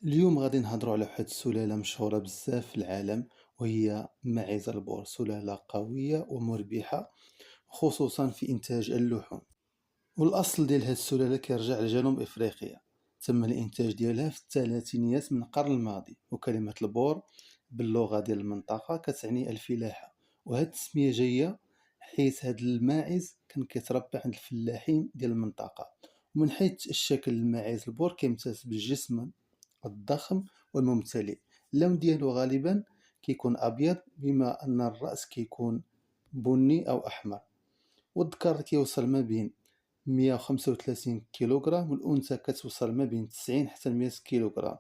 اليوم غادي نهضروا على واحد السلالة مشهورة بزاف في العالم، وهي ماعز البور. سلالة قوية ومربحة خصوصا في إنتاج اللحوم. والأصل ديال هاد السلالة كيرجع لجنوب إفريقيا. تم الإنتاج ديالها في الثلاثينيات من القرن الماضي، وكلمة البور باللغة ديال المنطقة كتعني الفلاحة. وهاد التسمية جاية حيث هاد الماعز كان كيتربى عند الفلاحين ديال المنطقة. ومن حيث الشكل، الماعز البور كيمتاز بالجسم الضخم والممتلئ. اللون ديالو غالبا كيكون أبيض، بما أن الرأس كيكون بني أو أحمر. والذكر كيوصل ما بين 135 كيلوغرام، والأنثى كتوصل ما بين 90 حتى 100 كيلوغرام.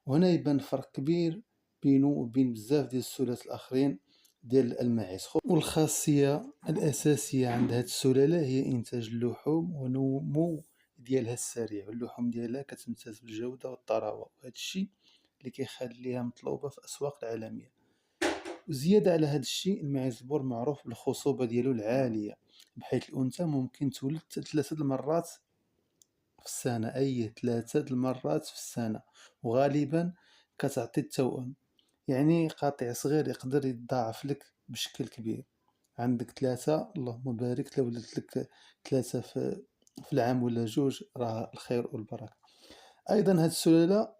وهنا يبان فرق كبير بينه وبين بزاف ديال السلالات الآخرين ديال الماعز. والخاصية الأساسية عند هاد السلالة هي إنتاج اللحوم ونمو ديالها السريع، واللحوم ديالها كتمتاز بالجودة والطراوة، وهذا الشيء اللي كيخليها مطلوبة في الأسواق العالمية. وزيادة على هذا الشيء، الماعز البور معروف بالخصوبة ديالو العالية، بحيث الأنثى ممكن تولد 3 المرات في السنة، أي 3 المرات في السنة، وغالبا كتعطي التوأم. يعني قاطع صغير يقدر يتضاعف لك بشكل كبير. عندك 3، اللهم بارك، لو ولدت لك 3 في العام ولا جوج، راه الخير والبركة. أيضا هاد السلالة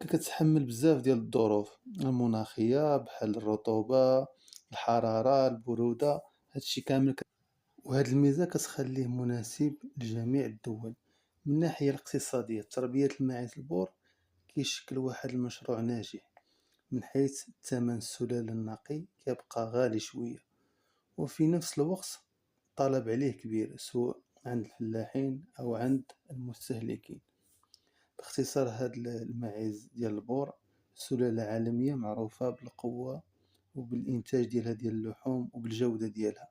كتحمل بزاف ديال الظروف المناخية، بحال الرطوبة، الحرارة، البرودة، هادشي كامل وهاد الميزة كتخليه مناسب لجميع الدول. من الناحية الاقتصادية، تربية الماعز البور كيشكل واحد المشروع ناجح، من حيث ثمن السلالة النقي كيبقى غالي شوية، وفي نفس الوقت الطلب عليه كبير، سواء عند الفلاحين أو عند المستهلكين. باختصار، هاد الماعز ديال البور سلالة عالمية معروفة بالقوة وبالإنتاج ديالها ديال اللحوم وبالجودة ديالها.